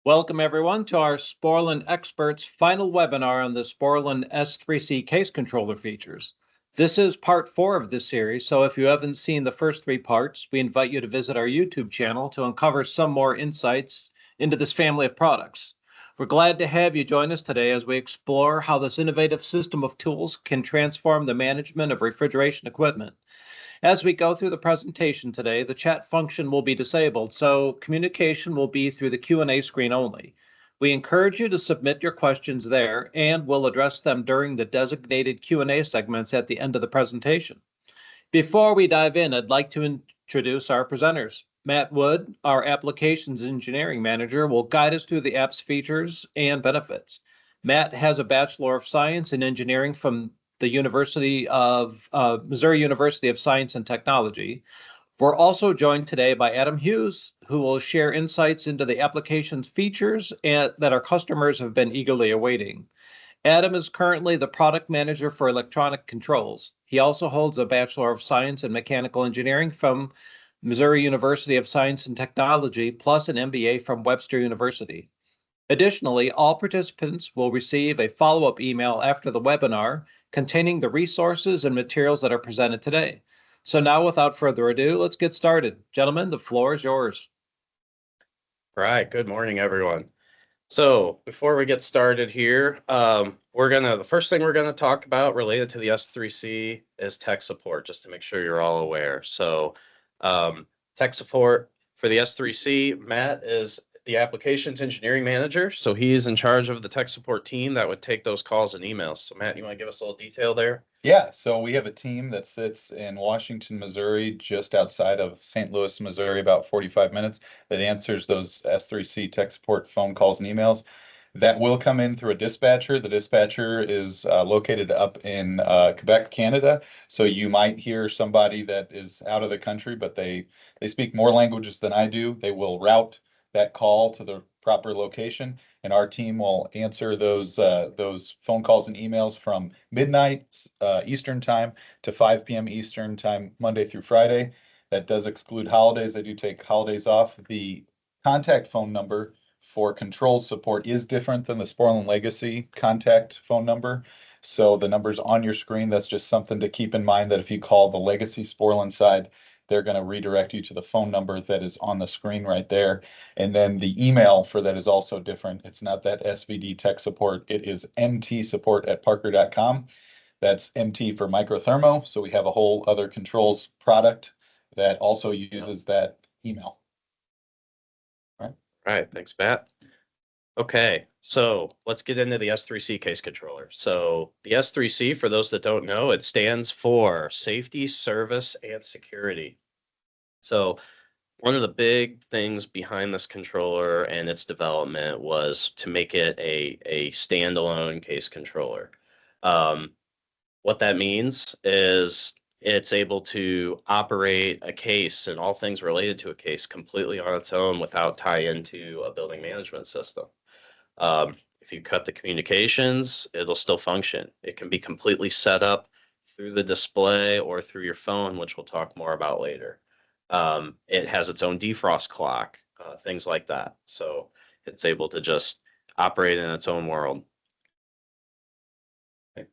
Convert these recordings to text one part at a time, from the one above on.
Welcome everyone to our Sporlan Experts final webinar on the Sporlan S3C case controller features. This is part 4 of this series, so if you haven't seen the first 3 parts, we invite you to visit our YouTube channel to uncover some more insights into this family of products. We're glad to have you join us today as we explore how this innovative system of tools can transform the management of refrigeration equipment. As we go through the presentation today, the chat function will be disabled, so communication will be through the Q&A screen only. We encourage you to submit your questions there, and we'll address them during the designated Q&A segments at the end of the presentation. Before we dive in, I'd like to introduce our presenters. Matt Wood, our Applications Engineering Manager, will guide us through the app's features and benefits. Matt has a Bachelor of Science in Engineering from the Missouri University of Science and Technology. We're also joined today by Adam Hughes, who will share insights into the application's features that our customers have been eagerly awaiting. Adam is currently the product manager for electronic controls. He also holds a Bachelor of Science in Mechanical Engineering from Missouri University of Science and Technology, plus an MBA from Webster University. Additionally, all participants will receive a follow-up email after the webinar containing the resources and materials that are presented today. So now, without further ado, let's get started. Gentlemen, the floor is yours. All right, good morning, everyone. So before we get started here, the first thing we're gonna talk about related to the S3C is tech support, just to make sure you're all aware. So tech support for the S3C, Matt is the Applications Engineering Manager, so he's in charge of the tech support team that would take those calls and emails. So Matt, you want to give us a little detail there? Yeah, so we have a team that sits in Washington, Missouri, just outside of St. Louis, Missouri, about 45 minutes, that answers those S3C tech support phone calls and emails. That will come in through a dispatcher. The dispatcher is located up in Quebec, Canada. So you might hear somebody that is out of the country, but they speak more languages than I do. They will route that call to the proper location, and our team will answer those phone calls and emails from midnight Eastern time to 5 p.m. Eastern time, Monday through Friday. That does exclude holidays. They do take holidays off. The contact phone number for control support is different than the Sporlan Legacy contact phone number. So the number's on your screen. That's just something to keep in mind, that if you call the Legacy Sporlan side, they're going to redirect you to the phone number that is on the screen right there. And then the email for that is also different. It's not that SVD tech support. It is mtsupport@parker.com. That's MT for microthermo. So we have a whole other controls product that also uses that email. All right, thanks, Matt. Okay, so let's get into the S3C case controller. So the S3C, for those that don't know, it stands for Safety, Service, and Security. So one of the big things behind this controller and its development was to make it a standalone case controller. What that means is it's able to operate a case and all things related to a case completely on its own without tie into a building management system. If you cut the communications, it'll still function. It can be completely set up through the display or through your phone, which we'll talk more about later. It has its own defrost clock, things like that. So it's able to just operate in its own world. Okay.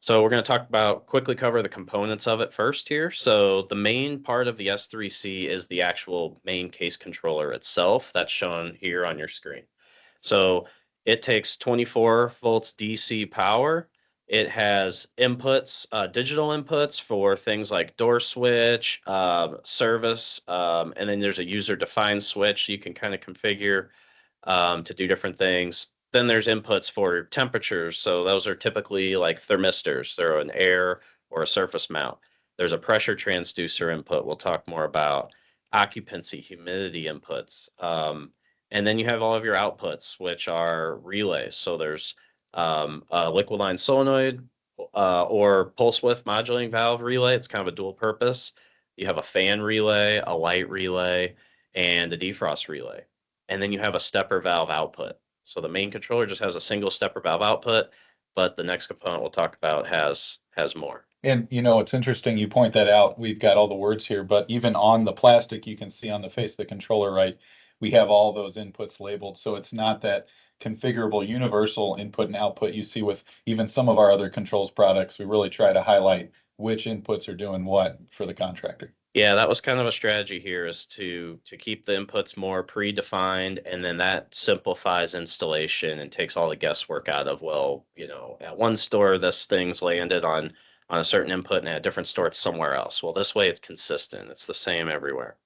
So we're going to quickly cover the components of it first here. So the main part of the S3C is the actual main case controller itself. That's shown here on your screen. So it takes 24 volts DC power. It has inputs, digital inputs for things like door switch, service, and then there's a user-defined switch you can kind of configure to do different things. Then there's inputs for temperatures. So those are typically like thermistors. They're an air or a surface mount. There's a pressure transducer input we'll talk more about, occupancy, humidity inputs. And then you have all of your outputs, which are relays. So there's a liquid line solenoid or pulse width modulating valve relay. It's kind of a dual purpose. You have a fan relay, a light relay, and a defrost relay. And then you have a stepper valve output. So the main controller just has a single stepper valve output, but the next component we'll talk about has more. And you know, it's interesting you point that out. We've got all the words here, but even on the plastic, you can see on the face of the controller, right, we have all those inputs labeled. So it's not that configurable universal input and output you see with even some of our other controls products. We really try to highlight which inputs are doing what for the contractor. Yeah, that was kind of a strategy here, is to keep the inputs more predefined, and then that simplifies installation and takes all the guesswork out of, well, at one store this thing's landed on a certain input, and at a different store it's somewhere else. Well, this way it's consistent. It's the same everywhere.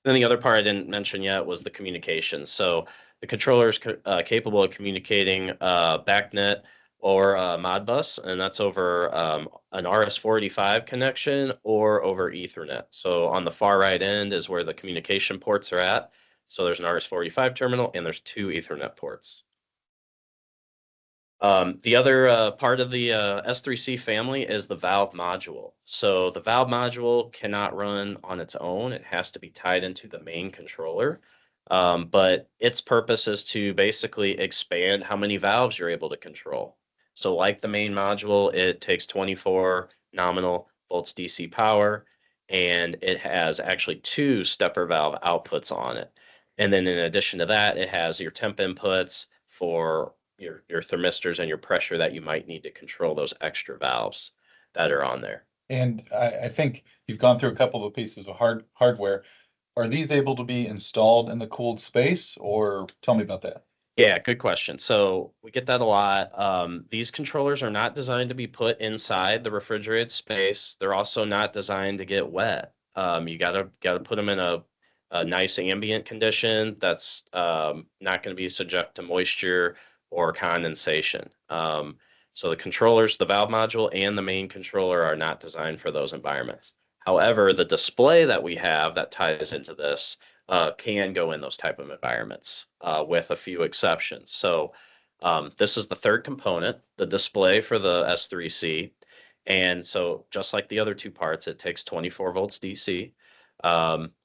Then the other part I didn't mention yet was the communication. So the controller is capable of communicating BACnet or Modbus, and that's over an RS-485 connection or over Ethernet. So on the far right end is where the communication ports are at. So there's an RS-485 terminal and there's two Ethernet ports. The other part of the S3C family is the valve module. So the valve module cannot run on its own. It has to be tied into the main controller. But its purpose is to basically expand how many valves you're able to control. So like the main module, it takes 24 nominal volts DC power, and it has actually two stepper valve outputs on it. And then in addition to that, it has your temp inputs for your thermistors and your pressure that you might need to control those extra valves that are on there. And I think you've gone through a couple of pieces of hardware. Are these able to be installed in the cooled space, or tell me about that? Yeah, good question. So we get that a lot. These controllers are not designed to be put inside the refrigerated space. They're also not designed to get wet. You gotta put them in a nice ambient condition that's not going to be subject to moisture or condensation. So the controllers, the valve module and the main controller are not designed for those environments. However, the display that we have that ties into this can go in those type of environments with a few exceptions. So this is the third component, the display for the S3C. And so just like the other two parts, it takes 24 volts DC.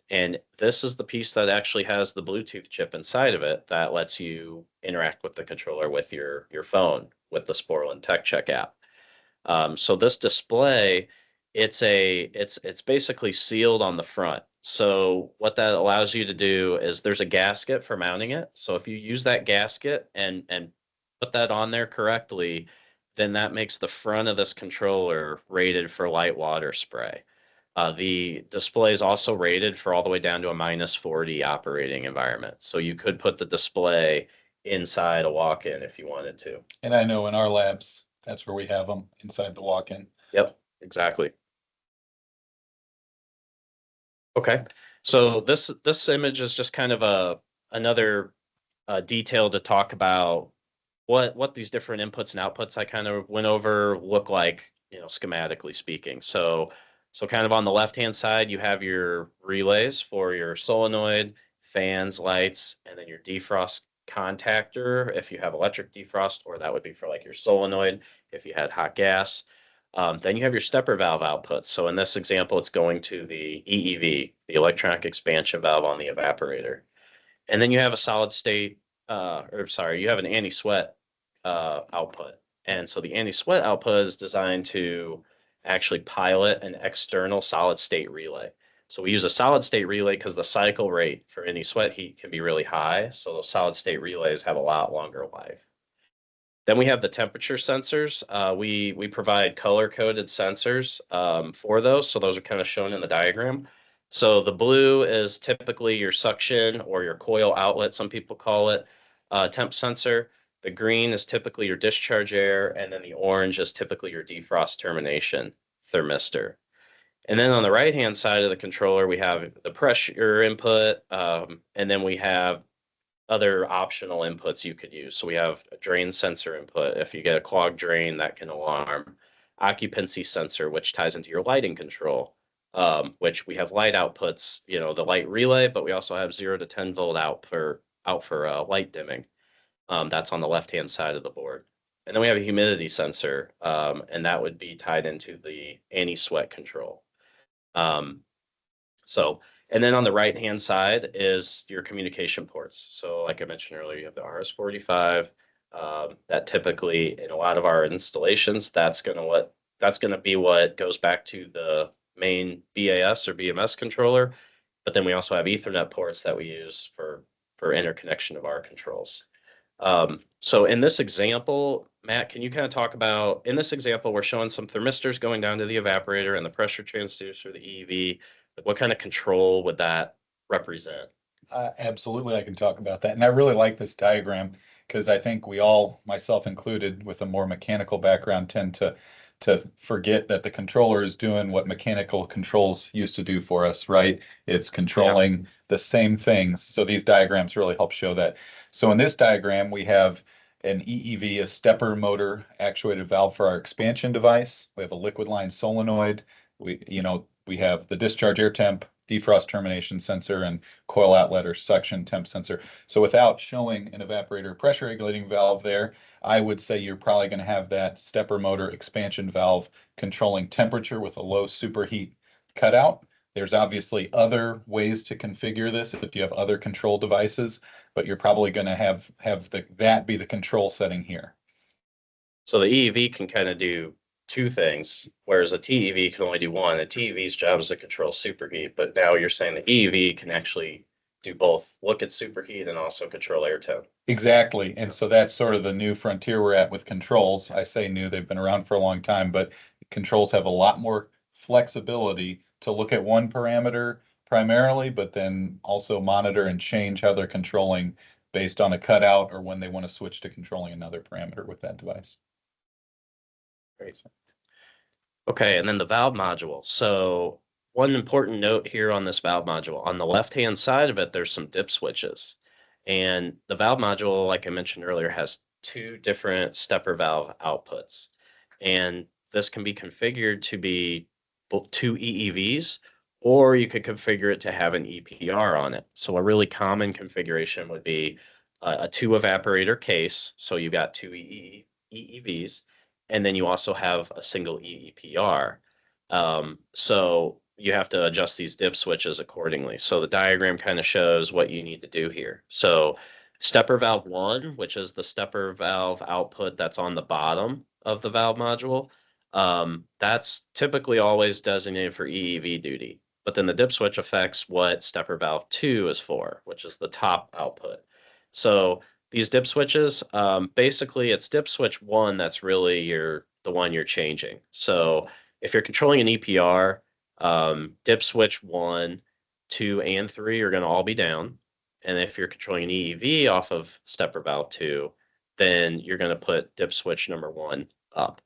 And this is the piece that actually has the Bluetooth chip inside of it that lets you interact with the controller with your phone with the Sporlan Tech Check app. So this display, it's basically sealed on the front. So what that allows you to do is there's a gasket for mounting it. So if you use that gasket and put that on there correctly, then that makes the front of this controller rated for light water spray. The display is also rated for all the way down to a -40 operating environment. So you could put the display inside a walk-in if you wanted to. And I know in our labs, that's where we have them, inside the walk-in. Yep, exactly. Okay, so this image is just kind of another detail to talk about what these different inputs and outputs I kind of went over look like, schematically speaking. So kind of on the left-hand side, you have your relays for your solenoid, fans, lights, and then your defrost contactor if you have electric defrost, or that would be for like your solenoid if you had hot gas. Then you have your stepper valve outputs. So in this example, it's going to the EEV, the electronic expansion valve on the evaporator. And then you have a solid state, you have an anti-sweat output. And so the anti-sweat output is designed to actually pilot an external solid state relay. So we use a solid state relay because the cycle rate for any sweat heat can be really high. So those solid state relays have a lot longer life. Then we have the temperature sensors. We provide color-coded sensors for those. So those are kind of shown in the diagram. So the blue is typically your suction or your coil outlet, some people call it, temp sensor. The green is typically your discharge air, and then the orange is typically your defrost termination thermistor. And then on the right-hand side of the controller, we have the pressure input, and then we have other optional inputs you could use. So we have a drain sensor input. If you get a clogged drain, that can alarm. Occupancy sensor, which ties into your lighting control, which we have light outputs, the light relay, but we also have 0 to 10 volt out for light dimming. That's on the left-hand side of the board. And then we have a humidity sensor, and that would be tied into the anti-sweat control. And then on the right-hand side is your communication ports. So like I mentioned earlier, you have the RS-485. That typically, in a lot of our installations, that's gonna be what goes back to the main BAS or BMS controller. But then we also have Ethernet ports that we use for for interconnection of our controls. So in this example, Matt, can you kind of talk about, in this example, we're showing some thermistors going down to the evaporator and the pressure transducer, the EEV. What kind of control would that represent? Absolutely, I can talk about that. And I really like this diagram because I think we all, myself included, with a more mechanical background, tend to forget that the controller is doing what mechanical controls used to do for us, right? It's controlling the same things. So these diagrams really help show that. So in this diagram, we have an EEV, a stepper motor actuated valve for our expansion device. We have a liquid line solenoid. We have the discharge air temp, defrost termination sensor, and coil outlet or suction temp sensor. So without showing an evaporator pressure regulating valve there, I would say you're probably going to have that stepper motor expansion valve controlling temperature with a low superheat cutout. There's obviously other ways to configure this if you have other control devices, but you're probably going to have that be the control setting here. So the EEV can kind of do two things, whereas a TEV can only do one. A TEV's job is to control superheat, but now you're saying the EEV can actually do both, look at superheat and also control air temp. Exactly. And so that's sort of the new frontier we're at with controls. I say new, they've been around for a long time, but controls have a lot more flexibility to look at one parameter primarily, but then also monitor and change how they're controlling based on a cutout or when they want to switch to controlling another parameter with that device. Great. Okay, and then the valve module. So one important note here on this valve module, on the left-hand side of it, there's some dip switches. And the valve module, like I mentioned earlier, has two different stepper valve outputs. And this can be configured to be both two EEVs, or you could configure it to have an EPR on it. So a really common configuration would be a two evaporator case. So you've got two EEVs, and then you also have a single EEPR. So you have to adjust these dip switches accordingly. So the diagram kind of shows what you need to do here. So stepper valve 1, which is the stepper valve output that's on the bottom of the valve module, that's typically always designated for EEV duty. But then the dip switch affects what stepper valve 2 is for, which is the top output. So these dip switches, basically it's dip switch 1 that's really the one you're changing. So if you're controlling an EPR, dip switch 1, 2, and 3 are going to all be down. And if you're controlling an EEV off of stepper valve 2, then you're going to put dip switch number 1 up.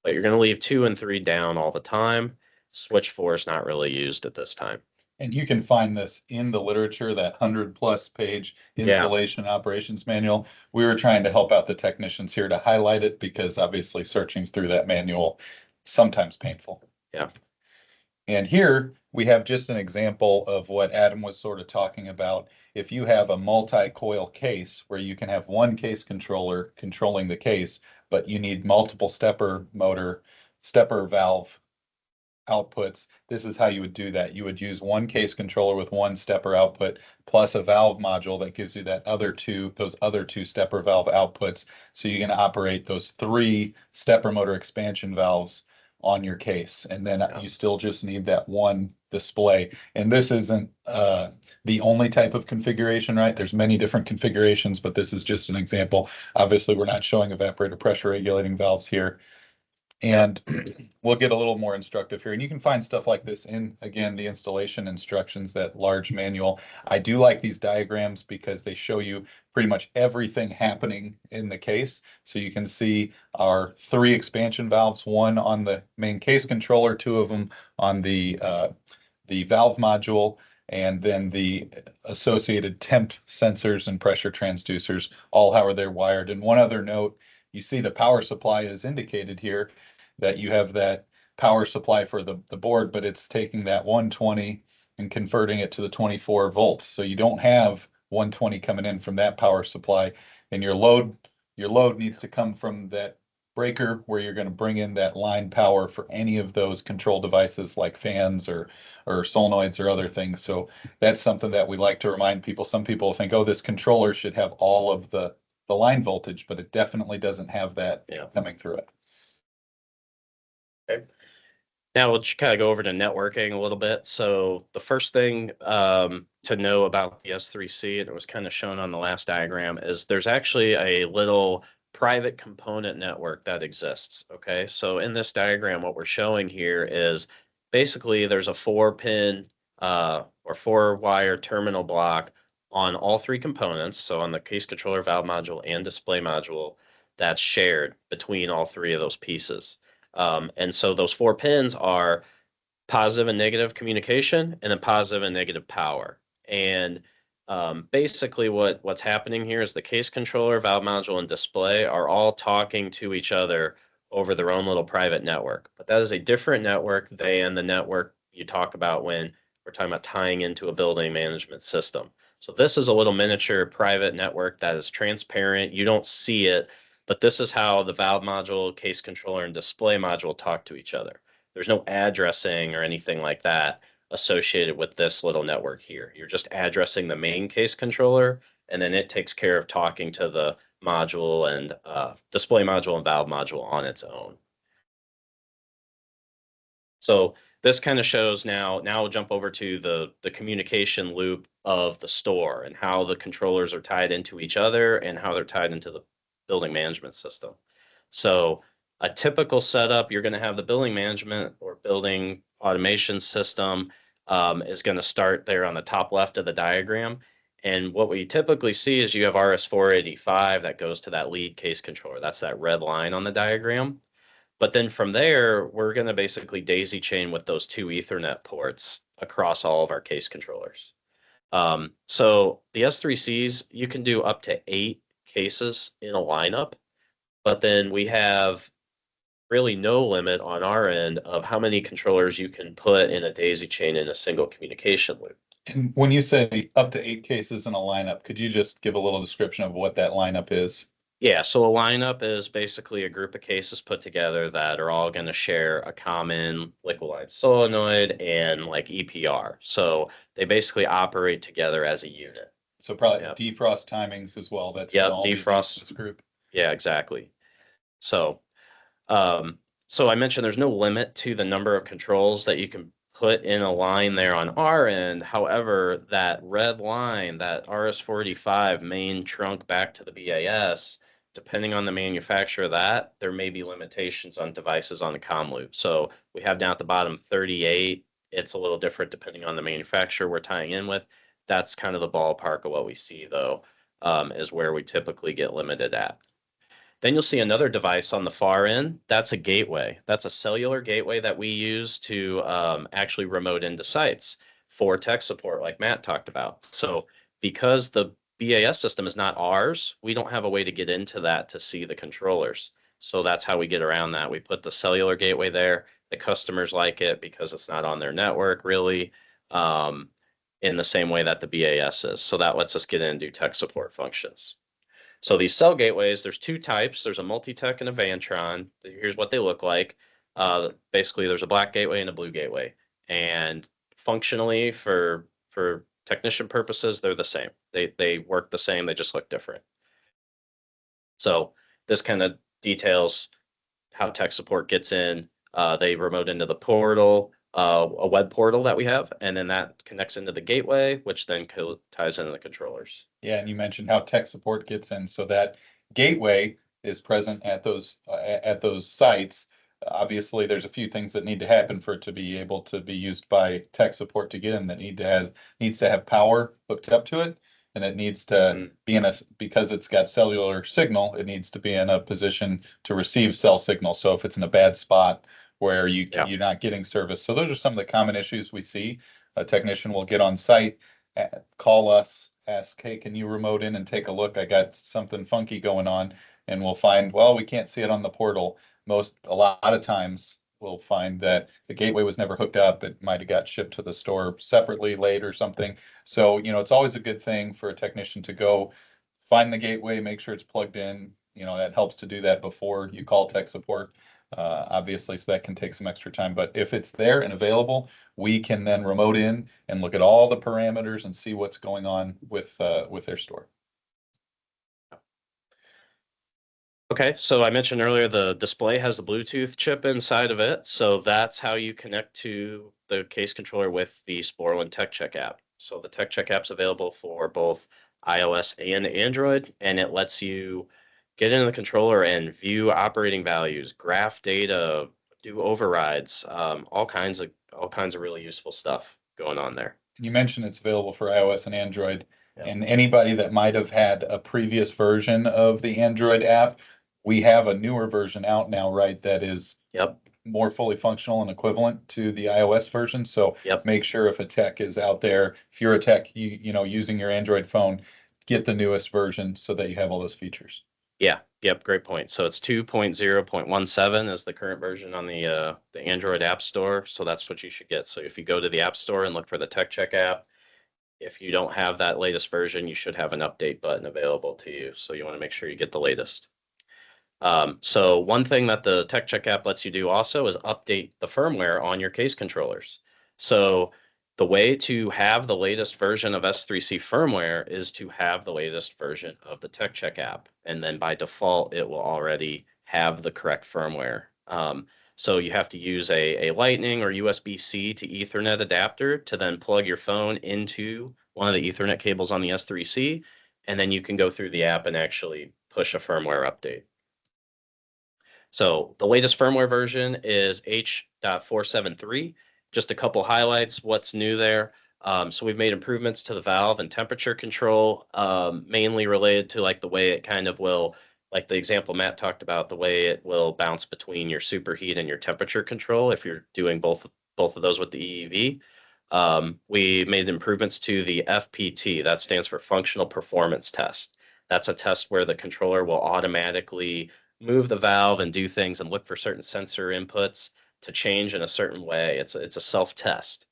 But you're going to leave 2 and 3 down all the time. Switch 4 is not really used at this time. And you can find this in the literature, that 100+ page installation and operations manual. We were trying to help out the technicians here to highlight it because obviously searching through that manual sometimes painful. Yeah. And here we have just an example of what Adam was sort of talking about. If you have a multi-coil case where you can have one case controller controlling the case, but you need multiple stepper valve outputs, this is how you would do that. You would use one case controller with one stepper output plus a valve module that gives you those other two stepper valve outputs. So you can operate those 3 stepper motor expansion valves on your case. And then you still just need that one display. And this isn't the only type of configuration, right? There's many different configurations, but this is just an example. Obviously, we're not showing evaporator pressure regulating valves here. And we'll get a little more instructive here. And you can find stuff like this in, again, the installation instructions, that large manual. I do like these diagrams because they show you pretty much everything happening in the case. So you can see our 3 expansion valves, 1 on the main case controller, 2 of them on the valve module, and then the associated temp sensors and pressure transducers, all how are they wired. And one other note, you see the power supply is indicated here, that you have that power supply for the board, but it's taking that 120 and converting it to the 24 volts. So you don't have 120 coming in from that power supply, and your load needs to come from that breaker where you're going to bring in that line power for any of those control devices like fans or solenoids or other things. So that's something that we like to remind people. Some people think, oh, this controller should have all of the line voltage, but it definitely doesn't have that coming through it. Okay. Now we'll kind of go over to networking a little bit. So the first thing to know about the S3C, and it was kind of shown on the last diagram, is there's actually a little private component network that exists. Okay, so in this diagram, what we're showing here is basically there's a 4-pin or 4-wire terminal block on all 3 components. So on the case controller, valve module, and display module, that's shared between all 3 of those pieces. And so those 4 pins are positive and negative communication, and then positive and negative power. And basically what's happening here is the case controller, valve module, and display are all talking to each other over their own little private network. But that is a different network than the network you talk about when we're talking about tying into a building management system. So this is a little miniature private network that is transparent. You don't see it, but this is how the valve module, case controller, and display module talk to each other. There's no addressing or anything like that associated with this little network here. You're just addressing the main case controller, and then it takes care of talking to the module and display module and valve module on its own. So this kind of shows now we'll jump over to the communication loop of the store and how the controllers are tied into each other and how they're tied into the building management system. So a typical setup, you're going to have the building management or building automation system is going to start there on the top left of the diagram. And what we typically see is you have RS-485 that goes to that lead case controller. That's that red line on the diagram. But then from there, we're going to basically daisy chain with those 2 Ethernet ports across all of our case controllers. So the S3Cs, you can do up to 8 cases in a lineup, but then we have really no limit on our end of how many controllers you can put in a daisy chain in a single communication loop. And when you say up to 8 cases in a lineup, could you just give a little description of what that lineup is? Yeah, so a lineup is basically a group of cases put together that are all going to share a common liquid solenoid and like EPR. So they basically operate together as a unit. So probably Yep. defrost timings as well. That's Yep, all defrost. this group. Yeah, exactly. So so I mentioned there's no limit to the number of controls that you can put in a line there on our end. However, that red line, that RS-485 main trunk back to the BAS, depending on the manufacturer of that, there may be limitations on devices on the comm loop. So we have down at the bottom 38. It's a little different depending on the manufacturer we're tying in with. That's kind of the ballpark of what we see, though, is where we typically get limited at. Then you'll see another device on the far end. That's a gateway. That's a cellular gateway that we use to actually remote into sites for tech support, like Matt talked about. So because the BAS system is not ours, we don't have a way to get into that to see the controllers. So that's how we get around that. We put the cellular gateway there. The customers like it because it's not on their network really, in the same way that the BAS is. So that lets us get in and do tech support functions. So these cell gateways, there's 2 types. There's a Multitech and a Vantron. Here's what they look like. Basically, there's a black gateway and a blue gateway. And functionally, for technician purposes, they're the same. They work the same. They just look different. So this kind of details how tech support gets in. They remote into the portal, a web portal that we have, and then that connects into the gateway, which then ties into the controllers. Yeah, and you mentioned how tech support gets in, so that gateway is present at those sites. Obviously, there's a few things that need to happen for it to be able to be used by tech support to get in. That needs to have power hooked up to it, and it needs to be in because it's got cellular signal. It needs to be in a position to receive cell signal. So if it's in a bad spot where you're not getting service, so those are some of the common issues we see. A technician will get on site, call us, ask, hey, can you remote in and take a look? I got something funky going on. And we'll find, well, we can't see it on the portal. A lot of times we'll find that the gateway was never hooked up. It might have got shipped to the store separately late or something. So, it's always a good thing for a technician to go find the gateway, make sure it's plugged in. That helps to do that before you call tech support. Obviously, so that can take some extra time, but if it's there and available, we can then remote in and look at all the parameters and see what's going on with their store. Okay, so I mentioned earlier the display has the Bluetooth chip inside of it. So that's how you connect to the case controller with the Sporlan Tech Check app. So the Tech Check app's available for both iOS and Android, and it lets you get into the controller and view operating values, graph data, do overrides, all kinds of really useful stuff going on there. You mentioned it's available for iOS and Android. Yeah. And anybody that might have had a previous version of the Android app, we have a newer version out now, right? That is Yep. more fully functional and equivalent to the iOS version. So Yep. make sure if a tech is out there, if you're a tech, using your Android phone, get the newest version so that you have all those features. Yeah, yep, great point. So it's 2.0.17 is the current version on the Android App Store. So that's what you should get. So if you go to the App Store and look for the Tech Check app, if you don't have that latest version, you should have an update button available to you. So you want to make sure you get the latest. So one thing that the Tech Check app lets you do also is update the firmware on your case controllers. So the way to have the latest version of S3C firmware is to have the latest version of the Tech Check app. And then by default, it will already have the correct firmware. So you have to use a Lightning or USB-C to Ethernet adapter to then plug your phone into one of the Ethernet cables on the S3C. And then you can go through the app and actually push a firmware update. So the latest firmware version is H.473. Just a couple highlights, what's new there. So we've made improvements to the valve and temperature control, mainly related to like the way it kind of will, like the example Matt talked about, the way it will bounce between your superheat and your temperature control if you're doing both of those with the EEV. We made improvements to the FPT, that stands for Functional Performance Test. That's a test where the controller will automatically move the valve and do things and look for certain sensor inputs to change in a certain way. It's a self-test.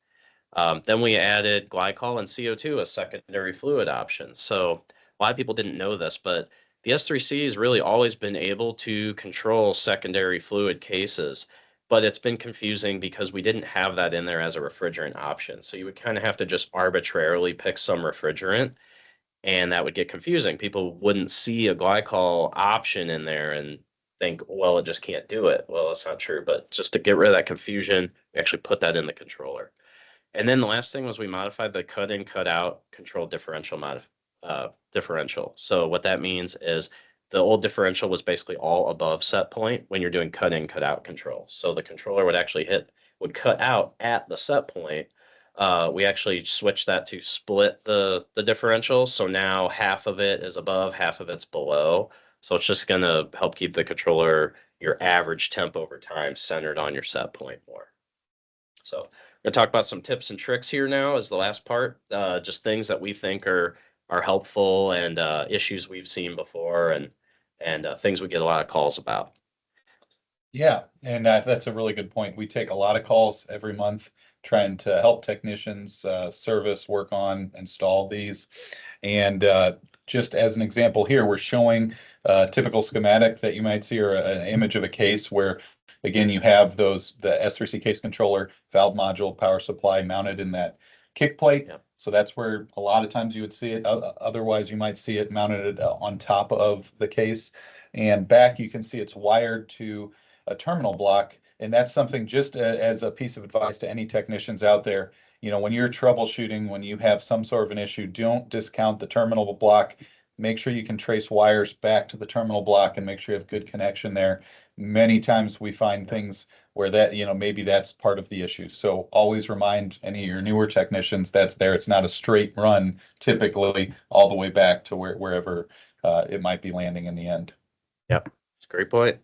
Then we added glycol and CO2 as secondary fluid options. So a lot of people didn't know this, but the S3C has really always been able to control secondary fluid cases, but it's been confusing because we didn't have that in there as a refrigerant option. So you would kind of have to just arbitrarily pick some refrigerant, and that would get confusing. People wouldn't see a glycol option in there and think, well, it just can't do it. Well, that's not true, but just to get rid of that confusion, we actually put that in the controller. And then the last thing was we modified the cut in, cut out control differential. So what that means is the old differential was basically all above set point when you're doing cut in, cut out control. So the controller would actually would cut out at the set point. We actually switched that to split the differential. So now half of it is above, half of it's below. So it's just going to help keep the controller, your average temp over time, centered on your set point more. So I'm going to talk about some tips and tricks here now as the last part, just things that we think are helpful and issues we've seen before and things we get a lot of calls about. Yeah, and that's a really good point. We take a lot of calls every month trying to help technicians service, work on, install these. And just as an example here, we're showing a typical schematic that you might see, or an image of a case where, again, you have the S3C case controller, valve module, power supply mounted in that kick plate. Yep. So that's where a lot of times you would see it. Otherwise, you might see it mounted on top of the case. And back, you can see it's wired to a terminal block. And that's something, just as a piece of advice to any technicians out there, when you're troubleshooting, when you have some sort of an issue, don't discount the terminal block. Make sure you can trace wires back to the terminal block and make sure you have good connection there. Many times we find things where that, maybe that's part of the issue. So always remind any of your newer technicians that's there. It's not a straight run, typically all the way back to wherever it might be landing in the end. Yep, it's a great point.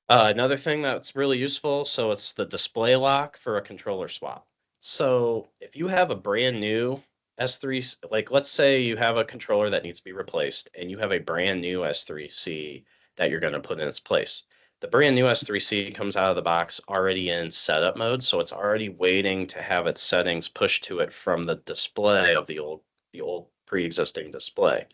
Another thing that's really useful, so it's the display lock for a controller swap. So if you have a brand new S3, like let's say you have a controller that needs to be replaced and you have a brand new S3C that you're going to put in its place. The brand new S3C comes out of the box already in setup mode, so it's already waiting to have its settings pushed to it from the display of the old pre-existing display.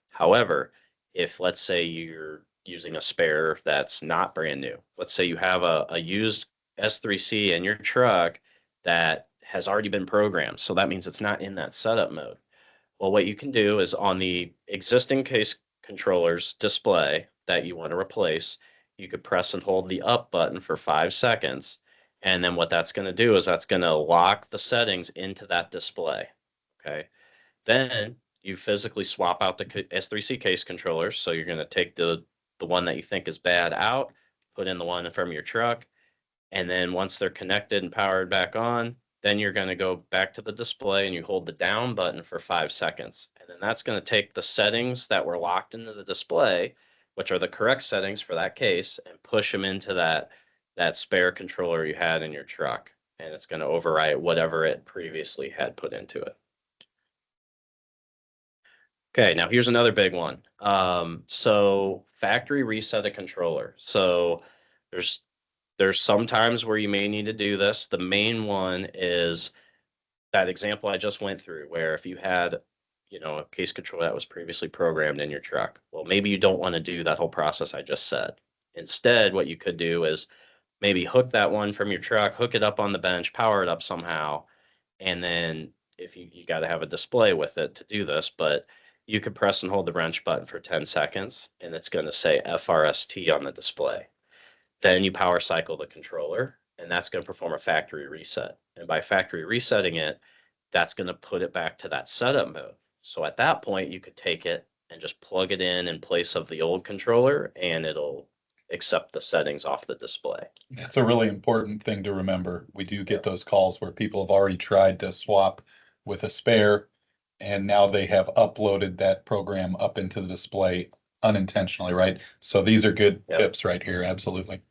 However, if let's say you're using a spare that's not brand new. Let's say you have a used S3C in your truck that has already been programmed. So that means it's not in that setup mode. Well, what you can do is on the existing case controller's display, that you want to replace, you could press and hold the up button for 5 seconds. And then what that's going to do is that's going to lock the settings into that display. Okay. Then you physically swap out the S3C case controllers. So you're going to take the one that you think is bad out, put in the one from your truck, and then once they're connected and powered back on, then you're going to go back to the display and you hold the down button for 5 seconds. And then that's going to take the settings that were locked into the display, which are the correct settings for that case, and push them into that spare controller you had in your truck. And it's going to overwrite whatever it previously had put into it. Okay, now here's another big one. So factory reset a controller. So there's some times where you may need to do this. The main one is that example I just went through, where if you had, a case controller that was previously programmed in your truck, well, maybe you don't want to do that whole process I just said. Instead, what you could do is maybe hook that one from your truck, hook it up on the bench, power it up somehow, and then if you got to have a display with it to do this, but you could press and hold the wrench button for 10 seconds, and it's going to say FRST on the display. Then you power cycle the controller, and that's going to perform a factory reset. And by factory resetting it, that's going to put it back to that setup mode. So at that point, you could take it and just plug it in place of the old controller, and it'll accept the settings off the display. It's a really important thing to remember. We do get those calls where people have already tried to swap with a spare, and now they have uploaded that program up into the display unintentionally, right? So these are good tips right here, absolutely.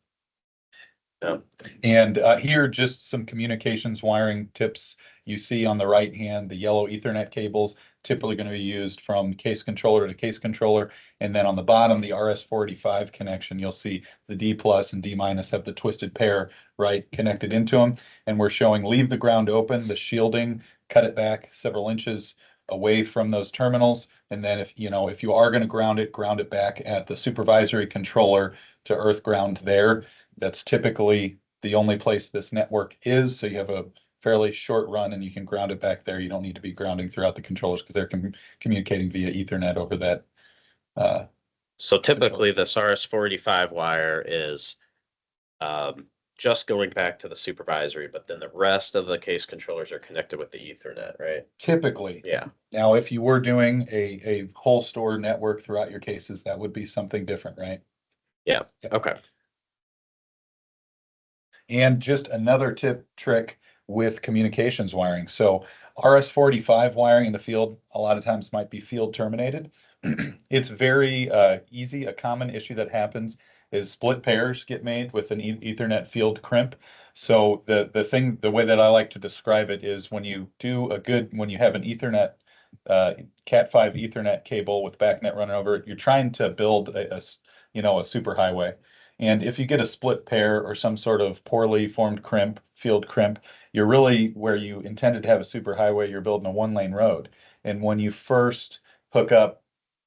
Yeah. And here, just some communications wiring tips. You see on the right hand, the yellow Ethernet cables typically going to be used from case controller to case controller. And then on the bottom, the RS-485 connection, you'll see the D plus and D minus have the twisted pair, right, connected into them. And we're showing leave the ground open, the shielding, cut it back several inches away from those terminals. And then if you are going to ground it back at the supervisory controller to earth ground there. That's typically the only place this network is. So you have a fairly short run and you can ground it back there. You don't need to be grounding throughout the controllers because they're communicating via Ethernet over that. So typically this RS-485 wire is just going back to the supervisory, but then the rest of the case controllers are connected with the Ethernet, right? Typically. Yeah. Now, if you were doing a whole store network throughout your cases, that would be something different, right? Yeah. Okay. And just another trick with communications wiring. So RS-485 wiring in the field, a lot of times might be field terminated. It's very easy. A common issue that happens is split pairs get made with an Ethernet field crimp. So the way that I like to describe it is when you have an Ethernet Cat5 Ethernet cable with BACnet running over it, you're trying to build a superhighway. And if you get a split pair or some sort of poorly formed field crimp, you're really where you intended to have a superhighway, you're building a 1-lane road. And when you first hook up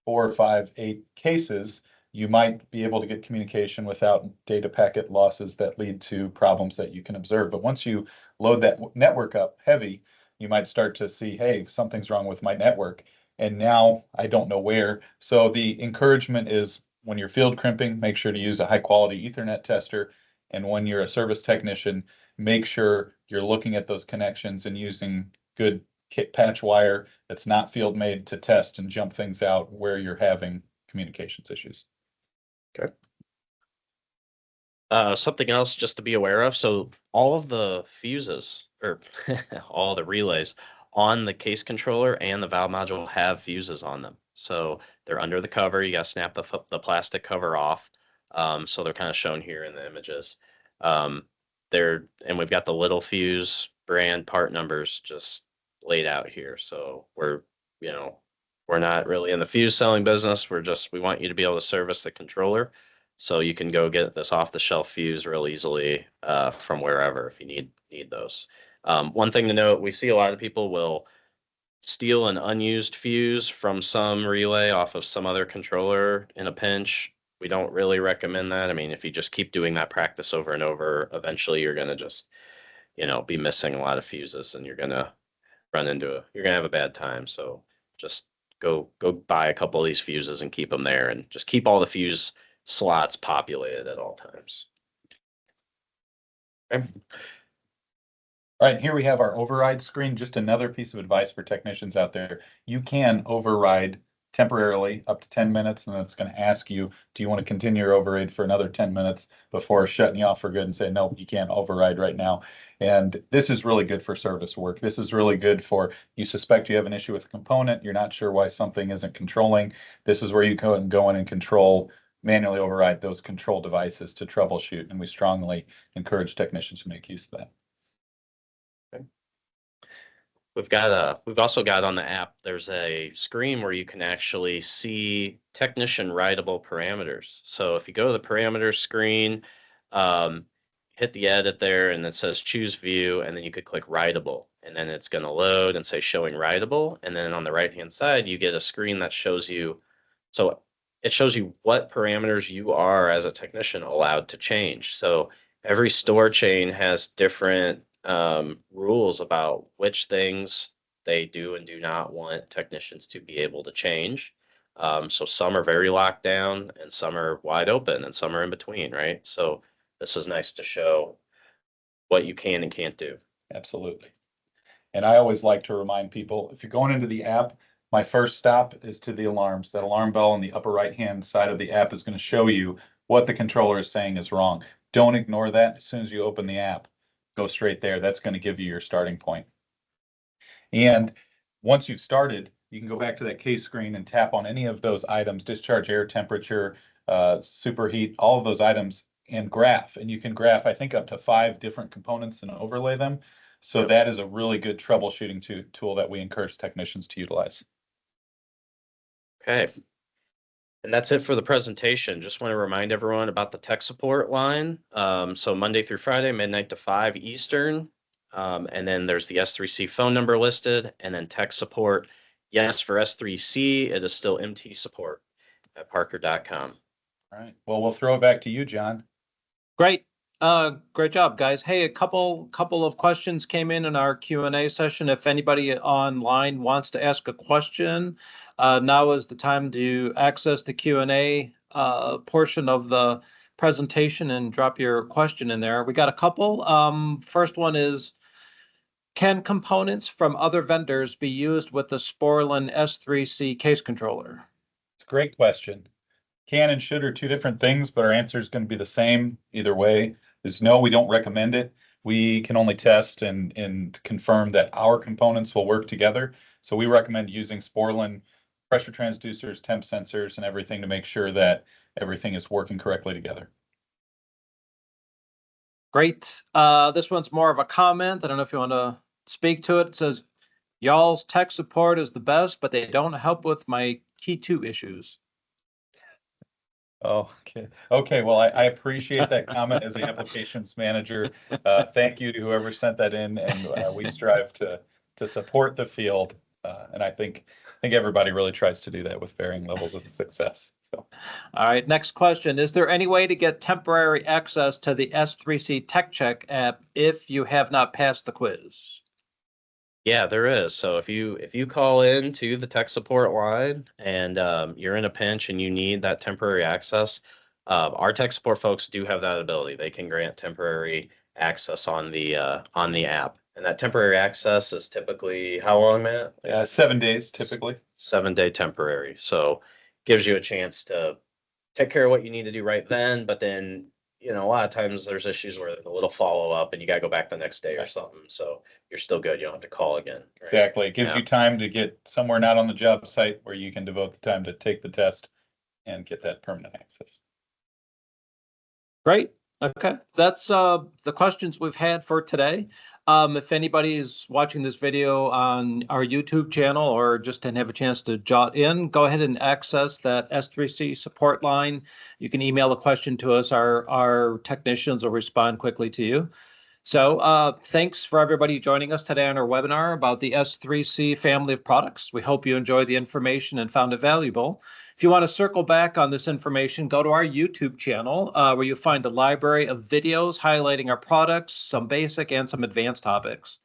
4, 5, 8 cases, you might be able to get communication without data packet losses that lead to problems that you can observe. But once you load that network up heavy, you might start to see, hey, something's wrong with my network. And now I don't know where. So the encouragement is when you're field crimping, make sure to use a high quality Ethernet tester. And when you're a service technician, make sure you're looking at those connections and using good patch wire that's not field made to test and jump things out where you're having communications issues. Okay. Something else just to be aware of. So all of the fuses or all the relays on the case controller and the valve module have fuses on them. So they're under the cover. You got to snap the plastic cover off. So they're kind of shown here in the images. And we've got the little fuse brand part numbers just laid out here. So we're not really in the fuse selling business. We want you to be able to service the controller. So you can go get this off the shelf fuse real easily from wherever if you need those. One thing to note, we see a lot of people will steal an unused fuse from some relay off of some other controller in a pinch. We don't really recommend that. I mean, if you just keep doing that practice over and over, eventually you're going to just, be missing a lot of fuses and you're going to have a bad time. So just go buy a couple of these fuses and keep them there and just keep all the fuse slots populated at all times. Okay. All right, here we have our override screen. Just another piece of advice for technicians out there. You can override temporarily up to 10 minutes, and then it's going to ask you, do you want to continue your override for another 10 minutes before shutting you off for good and say, no, you can't override right now. And this is really good for service work. This is really good for, you suspect you have an issue with a component, you're not sure why something isn't controlling. This is where you go in and control, manually override those control devices to troubleshoot. And we strongly encourage technicians to make use of that. We've also got on the app, there's a screen where you can actually see technician writable parameters. So if you go to the parameters screen, hit the edit there and it says choose view, and then you could click writable, and then it's going to load and say showing writable. And then on the right hand side, you get a screen that shows you, so it shows you what parameters you are as a technician allowed to change. So every store chain has different rules about which things they do and do not want technicians to be able to change. So some are very locked down and some are wide open and some are in between, right? So this is nice to show what you can and can't do. Absolutely. And I always like to remind people, if you're going into the app, my first stop is to the alarms. That alarm bell on the upper right-hand side of the app is going to show you what the controller is saying is wrong. Don't ignore that. As soon as you open the app, go straight there. That's going to give you your starting point. And once you've started, you can go back to that case screen and tap on any of those items, discharge air temperature, superheat, all of those items, and graph. And you can graph, I think, up to 5 different components and overlay them. So that is a really good troubleshooting tool that we encourage technicians to utilize. Okay. And that's it for the presentation. Just want to remind everyone about the tech support line. So Monday through Friday, midnight to 5 Eastern. And then there's the S3C phone number listed, and then tech support. Yes, for S3C, it is still MT support at parker.com. All right. Well, we'll throw it back to you, John. Great. Great job, guys. Hey, a couple of questions came in our Q&A session. If anybody online wants to ask a question, now is the time to access the Q&A portion of the presentation and drop your question in there. We got a couple. First one is, can components from other vendors be used with the Sporlan S3C case controller? It's a great question. Can and should are 2 different things, but our answer is going to be the same either way. Is no, we don't recommend it. We can only test and confirm that our components will work together. So we recommend using Sporlan pressure transducers, temp sensors, and everything to make sure that everything is working correctly together. Great. This one's more of a comment. I don't know if you want to speak to it. It says, y'all's tech support is the best, but they don't help with my key 2 issues. Oh, okay. Okay. Well, I appreciate that comment as the applications manager. Thank you to whoever sent that in, and we strive to support the field. And I think everybody really tries to do that with varying levels of success. So. All right. Next question. Is there any way to get temporary access to the S3C Tech Check app if you have not passed the quiz? Yeah, there is. So if you call in to the tech support line and you're in a pinch and you need that temporary access, our tech support folks do have that ability. They can grant temporary access on the app, and that temporary access is typically how long, Matt? 7 days typically. 7-day temporary. So gives you a chance to take care of what you need to do right then, but then a lot of times there's issues where there's a little follow up and you gotta go back the next day or something. So you're still good. You don't have to call again. Right? Exactly. It gives you time to get somewhere not on the job site where you can devote the time to take the test and get that permanent access. Great. Okay. That's the questions we've had for today. If anybody is watching this video on our YouTube channel or just didn't have a chance to jot in, go ahead and access that S3C support line. You can email a question to us. Our technicians will respond quickly to you. So thanks for everybody joining us today on our webinar about the S3C family of products. We hope you enjoyed the information and found it valuable. If you want to circle back on this information, go to our YouTube channel where you'll find a library of videos highlighting our products, some basic and some advanced topics.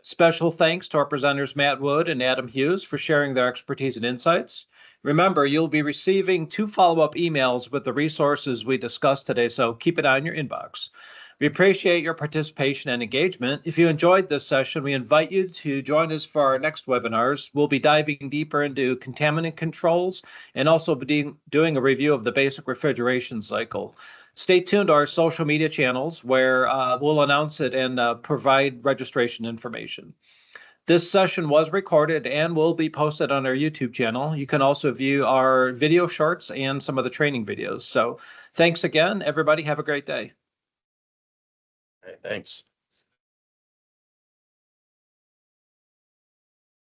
Special thanks to our presenters Matt Wood and Adam Hughes for sharing their expertise and insights. Remember, you'll be receiving 2 follow-up emails with the resources we discussed today, so keep it on your inbox. We appreciate your participation and engagement. If you enjoyed this session, we invite you to join us for our next webinars. We'll be diving deeper into contaminant controls and also be doing a review of the basic refrigeration cycle. Stay tuned to our social media channels where we'll announce it and provide registration information. This session was recorded and will be posted on our YouTube channel. You can also view our video shorts and some of the training videos. So thanks again, everybody. Have a great day. Thanks.